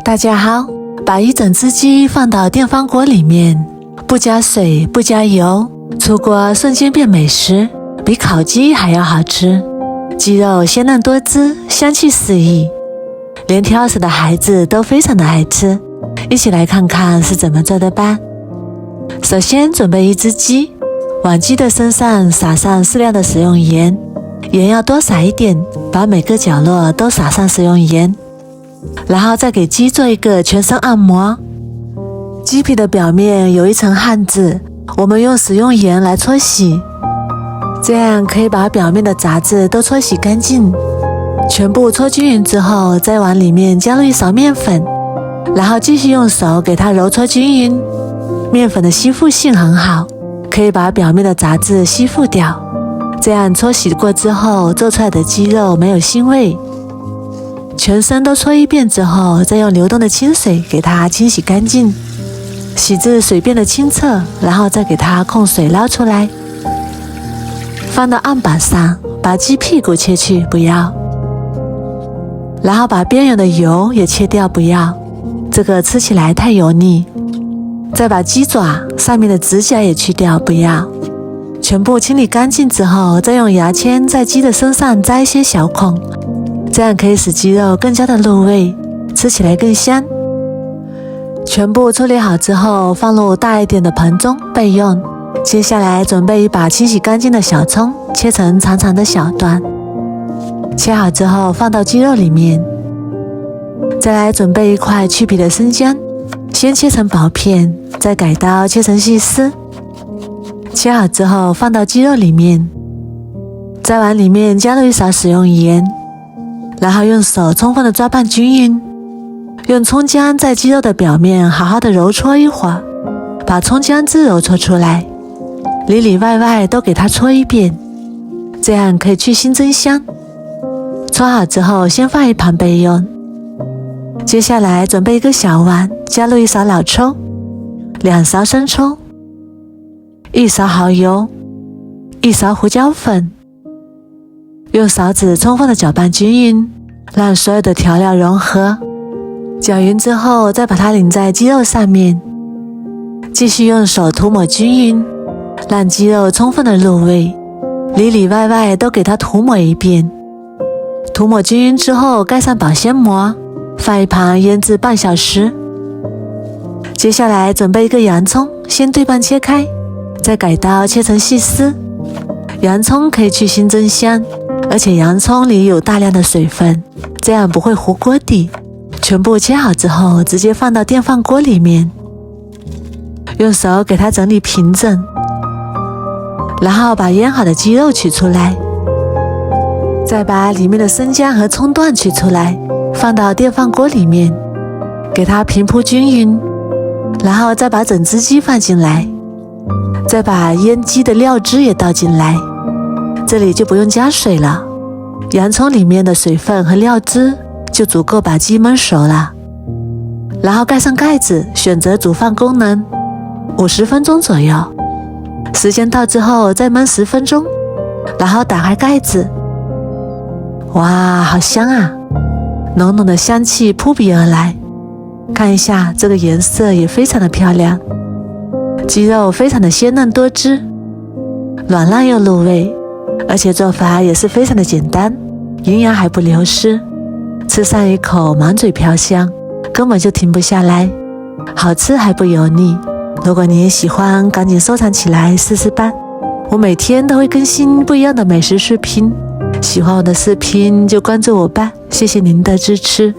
大家好，把一整只鸡放到电饭锅里面，不加水，不加油，出锅瞬间变美食，比烤鸡还要好吃。鸡肉鲜嫩多汁，香气四溢，连挑食的孩子都非常的爱吃。一起来看看是怎么做的吧。首先准备一只鸡，往鸡的身上撒上适量的食用盐，盐要多撒一点，把每个角落都撒上食用盐。然后再给鸡做一个全身按摩。鸡皮的表面有一层汗渍，我们用食用盐来搓洗，这样可以把表面的杂质都搓洗干净。全部搓均匀之后，再往里面加入一勺面粉，然后继续用手给它揉搓均匀。面粉的吸附性很好，可以把表面的杂质吸附掉，这样搓洗过之后做出来的鸡肉没有腥味。全身都搓一遍之后，再用流动的清水给它清洗干净，洗至水变得清澈，然后再给它控水捞出来，放到案板上，把鸡屁股切去，不要，然后把边缘的油也切掉，不要，这个吃起来太油腻。再把鸡爪上面的指甲也去掉，不要。全部清理干净之后，再用牙签在鸡的身上扎一些小孔，这样可以使鸡肉更加的入味，吃起来更香。全部处理好之后，放入大一点的盆中备用。接下来准备一把清洗干净的小葱，切成长长的小段，切好之后放到鸡肉里面。再来准备一块去皮的生姜，先切成薄片，再改刀切成细丝。切好之后放到鸡肉里面，再往里面加入一勺食用盐，然后用手充分的抓拌均匀，用葱姜在鸡肉的表面好好的揉搓一会儿，把葱姜汁揉搓出来，里里外外都给它搓一遍，这样可以去腥增香。搓好之后先放一旁备用。接下来准备一个小碗，加入一勺老抽，2勺生抽，1勺蚝油，1勺胡椒粉，用勺子充分的搅拌均匀，让所有的调料融合。搅匀之后再把它淋在鸡肉上面，继续用手涂抹均匀，让鸡肉充分的入味，里里外外都给它涂抹一遍。涂抹均匀之后盖上保鲜膜，放一旁腌制半小时。接下来准备一个洋葱，先对半切开，再改刀切成细丝。洋葱可以去腥增香，而且洋葱里有大量的水分，这样不会糊锅底。全部切好之后直接放到电饭锅里面，用手给它整理平整，然后把腌好的鸡肉取出来，再把里面的生姜和葱段取出来，放到电饭锅里面，给它平铺均匀，然后再把整只鸡放进来，再把腌鸡的料汁也倒进来，这里就不用加水了，洋葱里面的水分和料汁就足够把鸡焖熟了。然后盖上盖子，选择煮饭功能，50分钟左右。时间到之后再焖10分钟，然后打开盖子。哇，好香啊！浓浓的香气扑鼻而来。看一下这个颜色也非常的漂亮，鸡肉非常的鲜嫩多汁，软烂又入味，而且做法也是非常的简单，营养还不流失，吃上一口满嘴飘香，根本就停不下来，好吃还不油腻。如果你也喜欢，赶紧收藏起来试试吧。我每天都会更新不一样的美食视频，喜欢我的视频就关注我吧，谢谢您的支持。